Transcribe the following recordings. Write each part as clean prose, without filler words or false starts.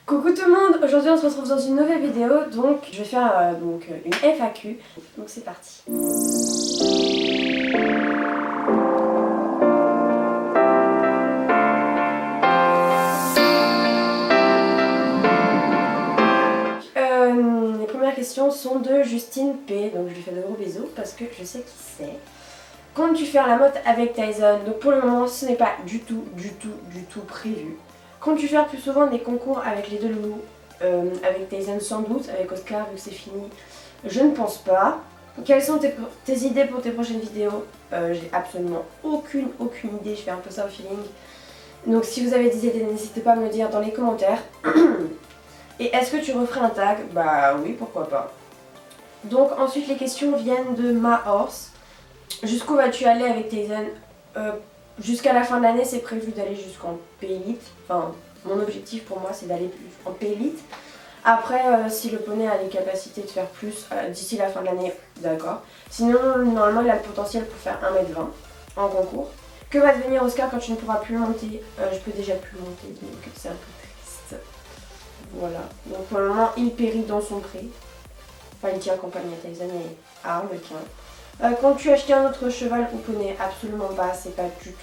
Coucou tout le monde, aujourd'hui on se retrouve dans une nouvelle vidéo, donc je vais faire une FAQ, donc c'est parti. Les premières questions sont de Justine P, donc je lui fais de gros bisous parce que je sais qui c'est. Comptes-tu faire la motte avec Tyson? Donc pour le moment ce n'est pas du tout prévu. Comptes-tu faire plus souvent des concours avec les deux loulous? Avec Tyson sans doute, avec Oscar vu que c'est fini, je ne pense pas. Quelles sont tes idées pour tes prochaines vidéos? J'ai absolument aucune idée, je fais un peu ça au feeling. Donc si vous avez des idées, n'hésitez pas à me le dire dans les commentaires. Et est-ce que tu referais un tag? Bah oui, pourquoi pas. Donc ensuite les questions viennent de Ma Horse. Jusqu'où vas-tu aller avec Tyson? Jusqu'à la fin de l'année, c'est prévu d'aller jusqu'en P-Elite. Enfin, mon objectif pour moi, c'est d'aller en P-Elite. Après, si le poney a les capacités de faire plus d'ici la fin de l'année, d'accord. Sinon, normalement, il a le potentiel pour faire 1m20 en concours. Que va devenir Oscar quand tu ne pourras plus monter? Je peux déjà plus monter, donc c'est un peu triste. Voilà. Donc pour le moment, il périt dans son pré. Enfin, il tient compagnie à Tyson et à Harlequin. Comptes-tu acheter un autre cheval ou poney? Absolument pas, c'est pas du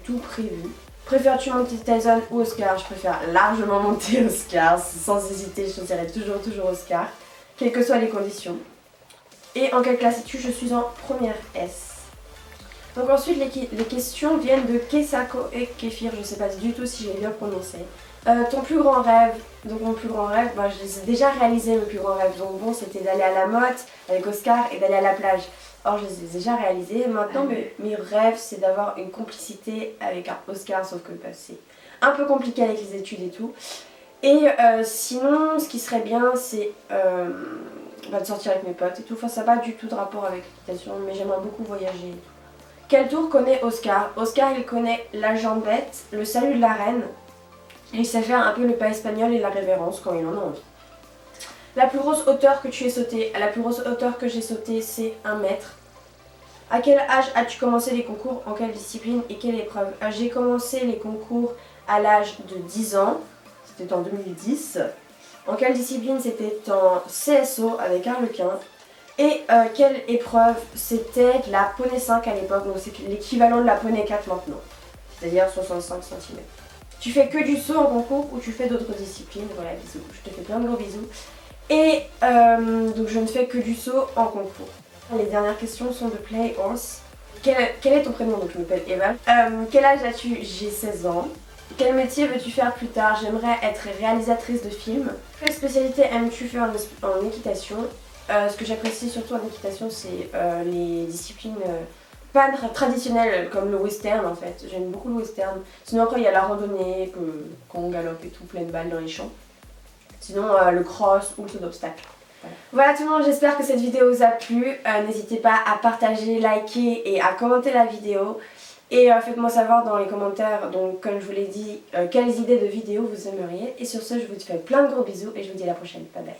tout prévu. Préfères-tu monter Tyson ou Oscar? Je préfère largement monter Oscar, sans hésiter, je choisirais toujours Oscar, quelles que soient les conditions. Et en quelle classe es-tu? Je suis en première S. Donc ensuite les questions viennent de Kesako et Kéfir, je sais pas du tout si j'ai bien prononcé. Ton plus grand rêve? Donc mon plus grand rêve, bah, je les ai déjà réalisés mes plus grands rêves. Donc bon, c'était d'aller à la motte avec Oscar et d'aller à la plage. Or je les ai déjà réalisés. Maintenant mes rêves, c'est d'avoir une complicité avec un Oscar, sauf que bah, c'est un peu compliqué avec les études et tout. Et sinon, ce qui serait bien, c'est de sortir avec mes potes et tout. Enfin, ça n'a pas du tout de rapport avec l'équitation, mais j'aimerais beaucoup voyager et tout. Quel tour connaît Oscar? Oscar, il connaît la jambette, le salut de la reine. Et il sait faire un peu le pas espagnol et la révérence quand il en a envie. La plus grosse hauteur que tu aies sauté? La plus grosse hauteur que j'ai sauté, c'est 1 mètre. À quel âge as-tu commencé les concours? En quelle discipline et quelle épreuve? J'ai commencé les concours à l'âge de 10 ans. C'était en 2010. En quelle discipline? C'était en CSO avec Harlequin. Et quelle épreuve? C'était de la poney 5 à l'époque. Donc c'est l'équivalent de la poney 4 maintenant. C'est-à-dire 65 cm. Tu fais que du saut en concours ou tu fais d'autres disciplines? Voilà, bisous. Je te fais plein de gros bisous. Et donc je ne fais que du saut en concours. Les dernières questions sont de Play Horse. Quel est ton prénom? Donc je m'appelle Eva. Quel âge as-tu? J'ai 16 ans. Quel métier veux-tu faire plus tard? J'aimerais être réalisatrice de films. Quelle spécialité aimes-tu faire en équitation? Ce que j'apprécie surtout en équitation, c'est les disciplines pas traditionnelles comme le western en fait. J'aime beaucoup le western. Sinon après il y a la randonnée, quand on galope et tout, pleine balle dans les champs. Sinon le cross ou le saut d'obstacle. Voilà tout le monde, j'espère que cette vidéo vous a plu. N'hésitez pas à partager, liker et à commenter la vidéo. Et faites-moi savoir dans les commentaires, donc comme je vous l'ai dit, quelles idées de vidéos vous aimeriez. Et sur ce, je vous fais plein de gros bisous et je vous dis à la prochaine. Bye bye.